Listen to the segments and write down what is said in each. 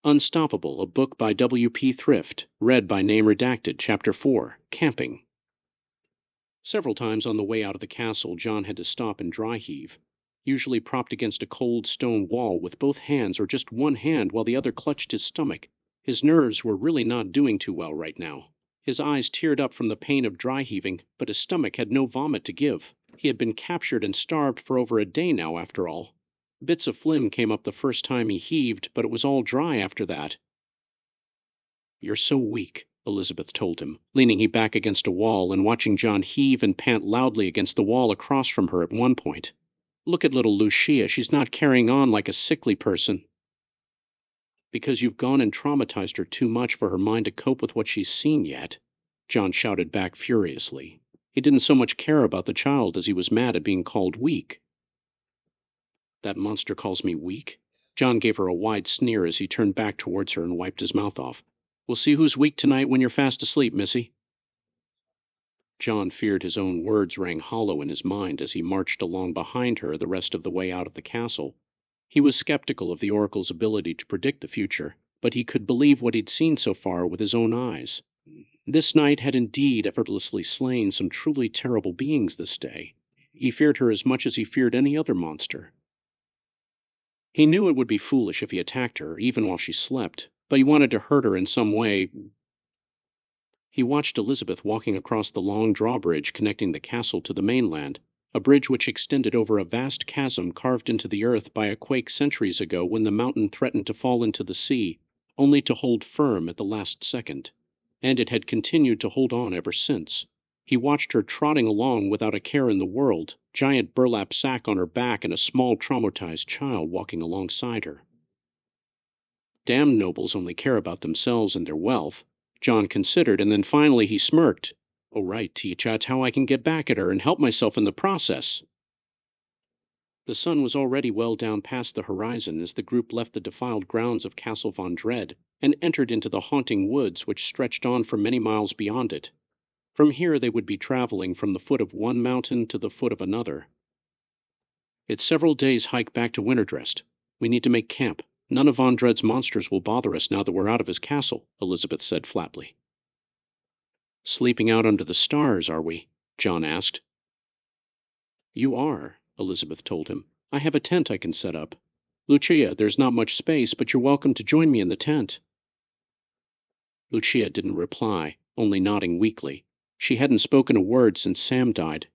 Unstoppable, a book by W.P. Thrift, read by name redacted, Chapter 4, Camping. Several times on the way out of the castle, John had to stop and dry heave, usually propped against a cold stone wall with both hands or just one hand while the other clutched his stomach. His nerves were really not doing too well right now. His eyes teared up from the pain of dry heaving, but his stomach had no vomit to give. He had been captured and starved for over a day now, after all. Bits of phlegm came up the first time he heaved, but it was all dry after that. "You're so weak," Elizabeth told him, leaning he back against a wall and watching John heave and pant loudly against the wall across from her at one point. "Look at little Lucia, she's not carrying on like a sickly person." "Because you've gone and traumatized her too much for her mind to cope with what she's seen yet," John shouted back furiously. He didn't so much care about the child as he was mad at being called weak. "That monster calls me weak?" John gave her a wide sneer as he turned back towards her and wiped his mouth off. "We'll see who's weak tonight when you're fast asleep, missy." John feared his own words rang hollow in his mind as he marched along behind her the rest of the way out of the castle. He was skeptical of the oracle's ability to predict the future, but he could believe what he'd seen so far with his own eyes. This night had indeed effortlessly slain some truly terrible beings this day. He feared her as much as he feared any other monster. He knew it would be foolish if he attacked her, even while she slept, but he wanted to hurt her in some way. He watched Elizabeth walking across the long drawbridge connecting the castle to the mainland, a bridge which extended over a vast chasm carved into the earth by a quake centuries ago when the mountain threatened to fall into the sea, only to hold firm at the last second. And it had continued to hold on ever since. He watched her trotting along without a care in the world, giant burlap sack on her back and a small traumatized child walking alongside her. Damned nobles only care about themselves and their wealth, John considered, and then finally he smirked. "Oh right, teach, that's how I can get back at her and help myself in the process." The sun was already well down past the horizon as the group left the defiled grounds of Castle Von Dread and entered into the haunting woods which stretched on for many miles beyond it. From here they would be traveling from the foot of one mountain to the foot of another. "It's several days' hike back to Winterdrest. We need to make camp. None of Von Dread's monsters will bother us now that we're out of his castle," Elizabeth said flatly. "Sleeping out under the stars, are we?" John asked. "You are," Elizabeth told him. "I have a tent I can set up. Lucia, there's not much space, but you're welcome to join me in the tent." Lucia didn't reply, only nodding weakly. She hadn't spoken a word since Sam died.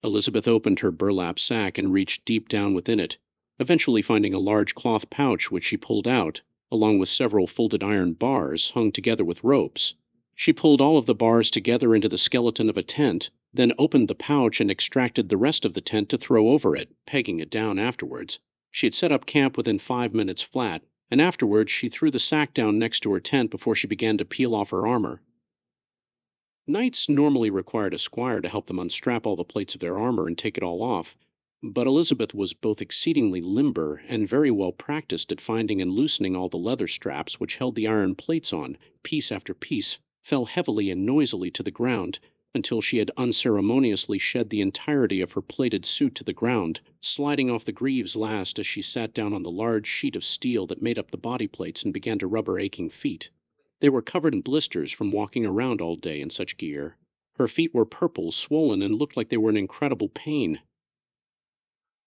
Elizabeth opened her burlap sack and reached deep down within it, eventually finding a large cloth pouch which she pulled out, along with several folded iron bars hung together with ropes. She pulled all of the bars together into the skeleton of a tent, then opened the pouch and extracted the rest of the tent to throw over it, pegging it down afterwards. She had set up camp within 5 minutes flat, and afterwards she threw the sack down next to her tent before she began to peel off her armor. Knights normally required a squire to help them unstrap all the plates of their armor and take it all off, but Elizabeth was both exceedingly limber and very well practiced at finding and loosening all the leather straps which held the iron plates on, piece after piece, fell heavily and noisily to the ground, until she had unceremoniously shed the entirety of her plated suit to the ground, sliding off the greaves last as she sat down on the large sheet of steel that made up the body plates and began to rub her aching feet. They were covered in blisters from walking around all day in such gear. Her feet were purple, swollen, and looked like they were in incredible pain.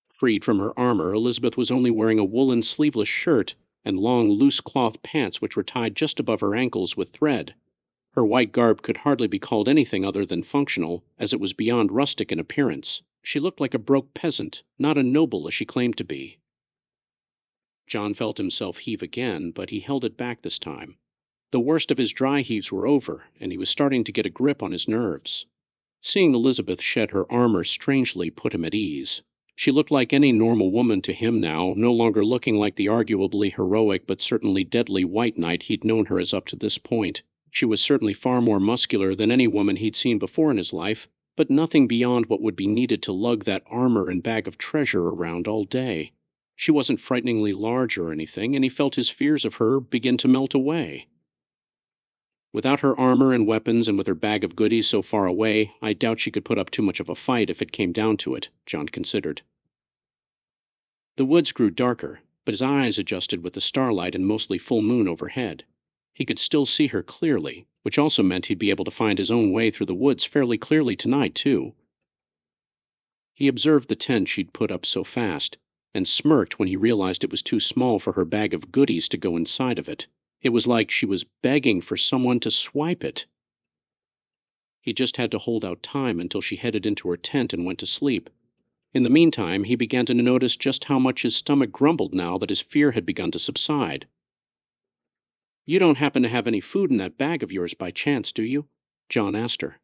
Freed from her armor, Elizabeth was only wearing a woolen sleeveless shirt and long, loose cloth pants which were tied just above her ankles with thread. Her white garb could hardly be called anything other than functional, as it was beyond rustic in appearance. She looked like a broke peasant, not a noble as she claimed to be. John felt himself heave again, but he held it back this time. The worst of his dry heaves were over, and he was starting to get a grip on his nerves. Seeing Elizabeth shed her armor strangely put him at ease. She looked like any normal woman to him now, no longer looking like the arguably heroic but certainly deadly white knight he'd known her as up to this point. She was certainly far more muscular than any woman he'd seen before in his life, but nothing beyond what would be needed to lug that armor and bag of treasure around all day. She wasn't frighteningly large or anything, and he felt his fears of her begin to melt away. Without her armor and weapons and with her bag of goodies so far away, I doubt she could put up too much of a fight if it came down to it, John considered. The woods grew darker, but his eyes adjusted with the starlight and mostly full moon overhead. He could still see her clearly, which also meant he'd be able to find his own way through the woods fairly clearly tonight, too. He observed the tent she'd put up so fast, and smirked when he realized it was too small for her bag of goodies to go inside of it. It was like she was begging for someone to swipe it. He just had to hold out time until she headed into her tent and went to sleep. In the meantime, he began to notice just how much his stomach grumbled now that his fear had begun to subside. "You don't happen to have any food in that bag of yours by chance, do you?" John asked her.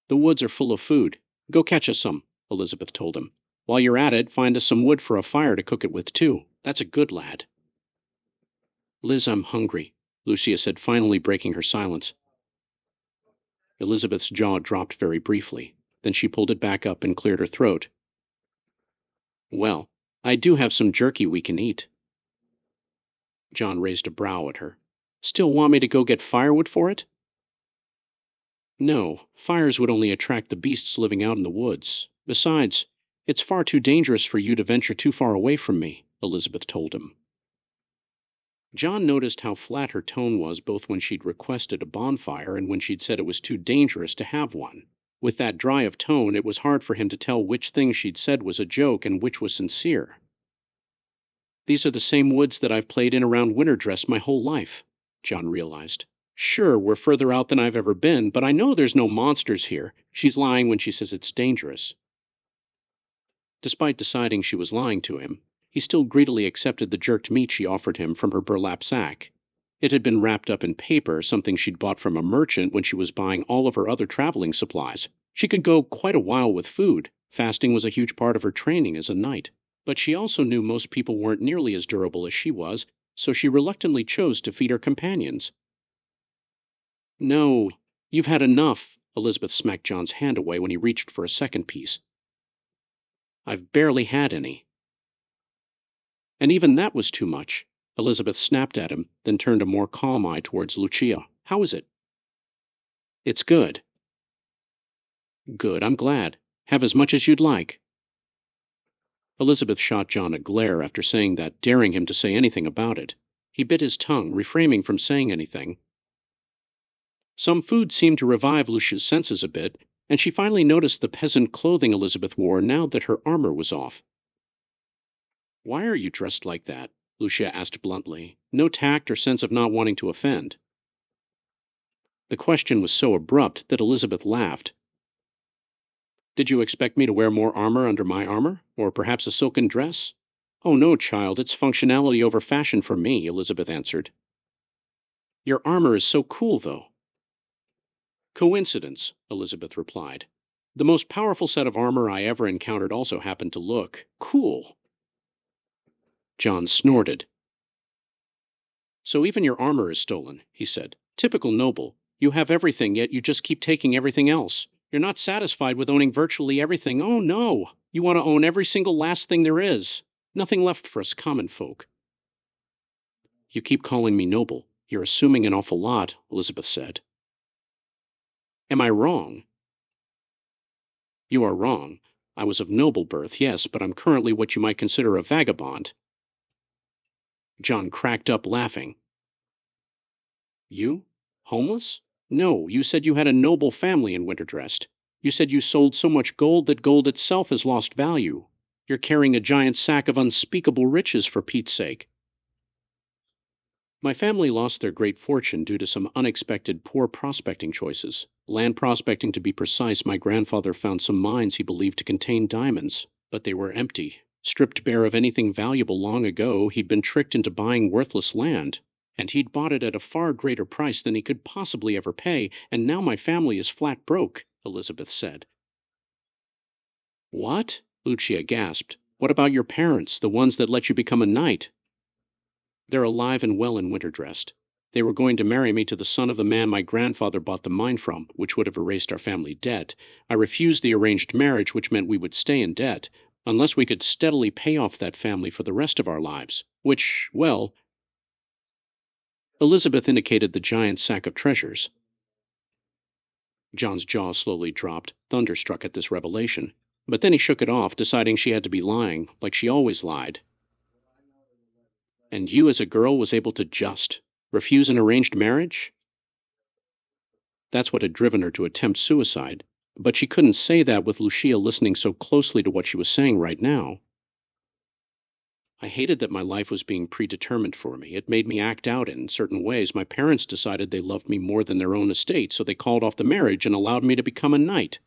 "The woods are full of food. Go catch us some," Elizabeth told him. "While you're at it, find us some wood for a fire to cook it with, too. That's a good lad." "Liz, I'm hungry," Lucia said, finally breaking her silence. Elizabeth's jaw dropped very briefly. Then she pulled it back up and cleared her throat. "Well, I do have some jerky we can eat." John raised a brow at her. "Still want me to go get firewood for it?" "No, fires would only attract the beasts living out in the woods. Besides, it's far too dangerous for you to venture too far away from me," Elizabeth told him. John noticed how flat her tone was both when she'd requested a bonfire and when she'd said it was too dangerous to have one. With that dry of tone, it was hard for him to tell which thing she'd said was a joke and which was sincere. "These are the same woods that I've played in around winter dress my whole life," John realized. "Sure, we're further out than I've ever been, but I know there's no monsters here. She's lying when she says it's dangerous." Despite deciding she was lying to him, he still greedily accepted the jerked meat she offered him from her burlap sack. It had been wrapped up in paper, something she'd bought from a merchant when she was buying all of her other traveling supplies. She could go quite a while with food. Fasting was a huge part of her training as a knight. But she also knew most people weren't nearly as durable as she was, so she reluctantly chose to feed her companions. "No, you've had enough," Elizabeth smacked John's hand away when he reached for a second piece. "I've barely had any." And even that was too much. Elizabeth snapped at him, then turned a more calm eye towards Lucia. "How is it?" "It's good." "Good, I'm glad. Have as much as you'd like." Elizabeth shot John a glare after saying that, daring him to say anything about it. He bit his tongue, refraining from saying anything. Some food seemed to revive Lucia's senses a bit, and she finally noticed the peasant clothing Elizabeth wore now that her armor was off. "Why are you dressed like that?" Lucia asked bluntly, no tact or sense of not wanting to offend. The question was so abrupt that Elizabeth laughed. "Did you expect me to wear more armor under my armor? Or perhaps a silken dress?" "Oh no, child, it's functionality over fashion for me," Elizabeth answered. "Your armor is so cool, though." "Coincidence," Elizabeth replied. "The most powerful set of armor I ever encountered also happened to look cool." John snorted. "So even your armor is stolen," he said. "Typical noble. You have everything, yet you just keep taking everything else. You're not satisfied with owning virtually everything. Oh, no! You want to own every single last thing there is. Nothing left for us common folk." "You keep calling me noble. You're assuming an awful lot," Elizabeth said. "Am I wrong?" "You are wrong. I was of noble birth, yes, but I'm currently what you might consider a vagabond." John cracked up laughing. "You? Homeless? No, you said you had a noble family in Winterdressed. You said you sold so much gold that gold itself has lost value. You're carrying a giant sack of unspeakable riches, for Pete's sake." "My family lost their great fortune due to some unexpected poor prospecting choices. Land prospecting, to be precise. My grandfather found some mines he believed to contain diamonds, but they were empty. Stripped bare of anything valuable long ago, he'd been tricked into buying worthless land. And he'd bought it at a far greater price than he could possibly ever pay, and now my family is flat broke," Elizabeth said. "What?" Lucia gasped. "What about your parents, the ones that let you become a knight?" "They're alive and well in Winterdressed. They were going to marry me to the son of the man my grandfather bought the mine from, which would have erased our family debt. I refused the arranged marriage, which meant we would stay in debt, unless we could steadily pay off that family for the rest of our lives, which, well..." Elizabeth indicated the giant sack of treasures. John's jaw slowly dropped, thunderstruck at this revelation. But then he shook it off, deciding she had to be lying, like she always lied. And you as a girl was able to just refuse an arranged marriage? That's what had driven her to attempt suicide, but she couldn't say that with Lucia listening so closely to what she was saying right now. I hated that my life was being predetermined for me. It made me act out in certain ways. My parents decided they loved me more than their own estate, so they called off the marriage and allowed me to become a knight.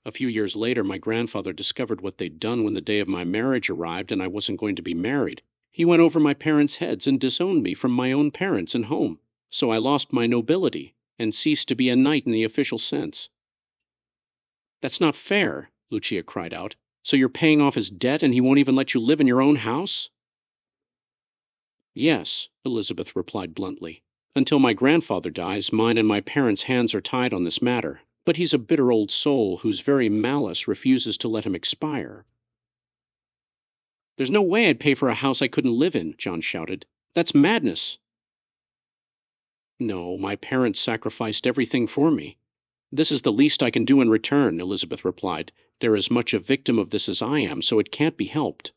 A few years later, my grandfather discovered what they'd done when the day of my marriage arrived and I wasn't going to be married. He went over my parents' heads and disowned me from my own parents and home, so I lost my nobility and ceased to be a knight in the official sense. That's not fair, Lucia cried out. So you're paying off his debt and he won't even let you live in your own house? Yes, Elizabeth replied bluntly. Until my grandfather dies, mine and my parents' hands are tied on this matter. But he's a bitter old soul whose very malice refuses to let him expire. There's no way I'd pay for a house I couldn't live in, John shouted. That's madness. No, my parents sacrificed everything for me. This is the least I can do in return, Elizabeth replied. They're as much a victim of this as I am, so it can't be helped.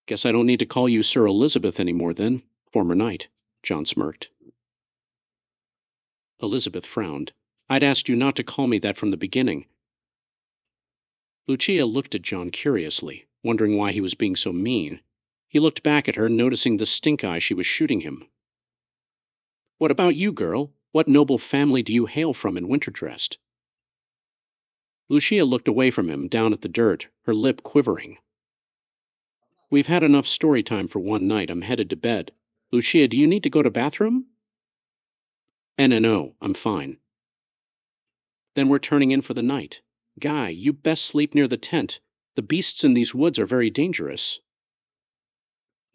Guess I don't need to call you Sir Elizabeth anymore then, former knight, John smirked. Elizabeth frowned. I'd asked you not to call me that from the beginning. Lucia looked at John curiously, wondering why he was being so mean. He looked back at her, noticing the stink eye she was shooting him. What about you, girl? What noble family do you hail from in Winterdrest? Lucia looked away from him, down at the dirt, her lip quivering. We've had enough story time for one night. I'm headed to bed. Lucia, do you need to go to bathroom? No, I'm fine. Then we're turning in for the night. Guy, you best sleep near the tent. The beasts in these woods are very dangerous.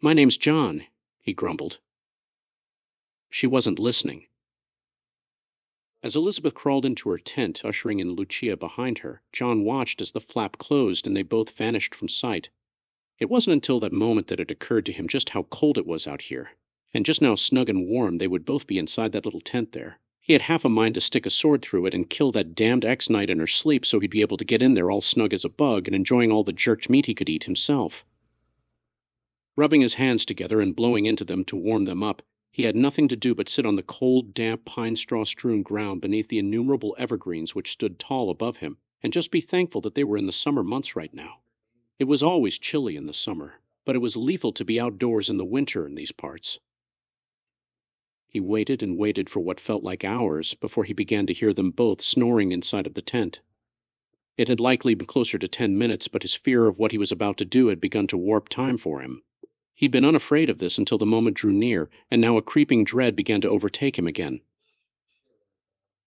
My name's John, he grumbled. She wasn't listening. As Elizabeth crawled into her tent, ushering in Lucia behind her, John watched as the flap closed and they both vanished from sight. It wasn't until that moment that it occurred to him just how cold it was out here, and just how snug and warm they would both be inside that little tent there. He had half a mind to stick a sword through it and kill that damned ex-knight in her sleep so he'd be able to get in there all snug as a bug and enjoying all the jerked meat he could eat himself. Rubbing his hands together and blowing into them to warm them up, he had nothing to do but sit on the cold, damp, pine-straw-strewn ground beneath the innumerable evergreens which stood tall above him, and just be thankful that they were in the summer months right now. It was always chilly in the summer, but it was lethal to be outdoors in the winter in these parts. He waited and waited for what felt like hours before he began to hear them both snoring inside of the tent. It had likely been closer to 10 minutes, but his fear of what he was about to do had begun to warp time for him. He'd been unafraid of this until the moment drew near, and now a creeping dread began to overtake him again.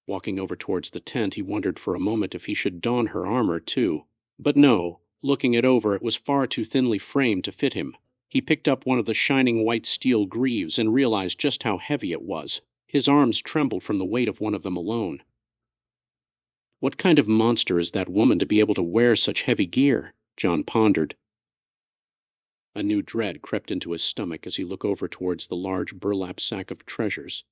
Walking over towards the tent, he wondered for a moment if he should don her armor, too. But no, looking it over, it was far too thinly framed to fit him. He picked up one of the shining white steel greaves and realized just how heavy it was. His arms trembled from the weight of one of them alone. What kind of monster is that woman to be able to wear such heavy gear? John pondered. A new dread crept into his stomach as he looked over towards the large burlap sack of treasures.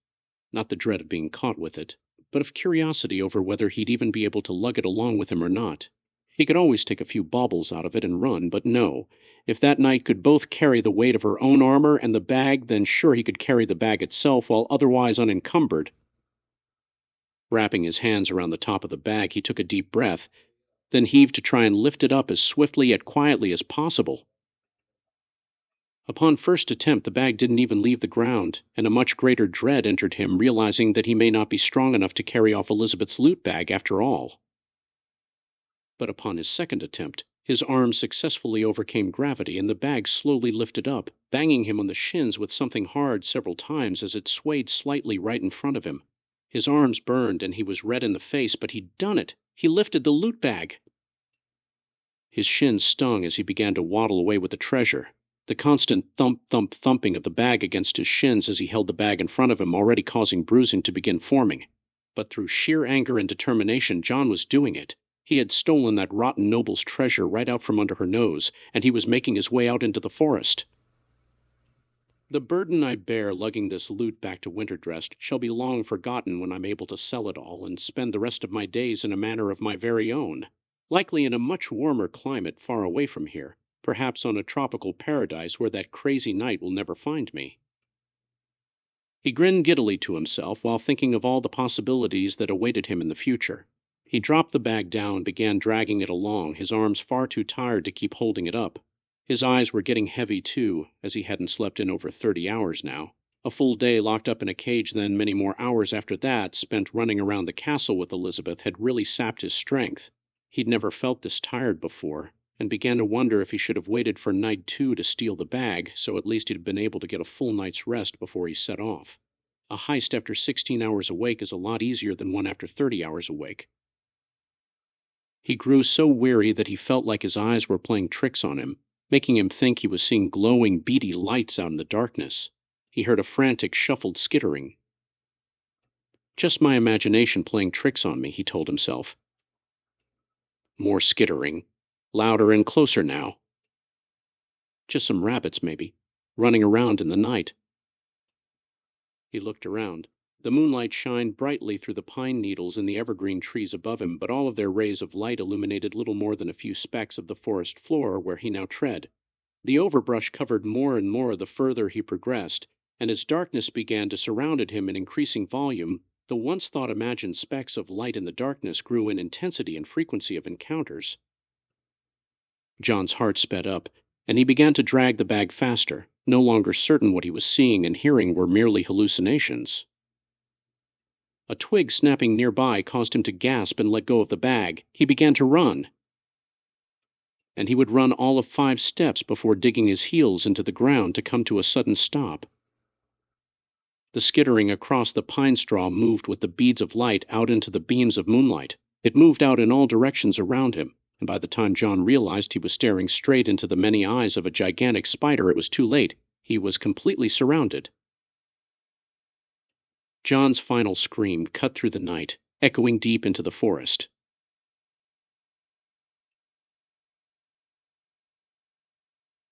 Not the dread of being caught with it, but of curiosity over whether he'd even be able to lug it along with him or not. He could always take a few baubles out of it and run, but no. If that knight could both carry the weight of her own armor and the bag, then sure he could carry the bag itself while otherwise unencumbered. Wrapping his hands around the top of the bag, he took a deep breath, then heaved to try and lift it up as swiftly yet quietly as possible. Upon first attempt, the bag didn't even leave the ground, and a much greater dread entered him, realizing that he may not be strong enough to carry off Elizabeth's loot bag after all. But upon his second attempt, his arms successfully overcame gravity, and the bag slowly lifted up, banging him on the shins with something hard several times as it swayed slightly right in front of him. His arms burned, and he was red in the face, but he'd done it! He lifted the loot bag! His shins stung as he began to waddle away with the treasure. The constant thumping of the bag against his shins as he held the bag in front of him already causing bruising to begin forming. But through sheer anger and determination, John was doing it. He had stolen that rotten noble's treasure right out from under her nose, and he was making his way out into the forest. The burden I bear lugging this loot back to Winterdrest shall be long forgotten when I'm able to sell it all and spend the rest of my days in a manner of my very own, likely in a much warmer climate far away from here. perhaps on a tropical paradise where that crazy night will never find me. He grinned giddily to himself while thinking of all the possibilities that awaited him in the future. He dropped the bag down and began dragging it along, his arms far too tired to keep holding it up. His eyes were getting heavy, too, as he hadn't slept in over 30 hours now. A full day locked up in a cage, then many more hours after that, spent running around the castle with Elizabeth, had really sapped his strength. He'd never felt this tired before, and began to wonder if he should have waited for night 2 to steal the bag, so at least he'd been able to get a full night's rest before he set off. A heist after 16 hours awake is a lot easier than one after 30 hours awake. He grew so weary that he felt like his eyes were playing tricks on him, making him think he was seeing glowing, beady lights out in the darkness. He heard a frantic, shuffled skittering. Just my imagination playing tricks on me, he told himself. More skittering, louder and closer now. Just some rabbits, maybe, running around in the night. He looked around. The moonlight shined brightly through the pine needles in the evergreen trees above him, but all of their rays of light illuminated little more than a few specks of the forest floor where he now tread. The overbrush covered more and more the further he progressed, and as darkness began to surround him in increasing volume, the once-thought imagined specks of light in the darkness grew in intensity and frequency of encounters. John's heart sped up, and he began to drag the bag faster, no longer certain what he was seeing and hearing were merely hallucinations. A twig snapping nearby caused him to gasp and let go of the bag. He began to run. And he would run all of 5 steps before digging his heels into the ground to come to a sudden stop. The skittering across the pine straw moved with the beads of light out into the beams of moonlight. It moved out in all directions around him, and by the time John realized he was staring straight into the many eyes of a gigantic spider, it was too late. He was completely surrounded. John's final scream cut through the night, echoing deep into the forest.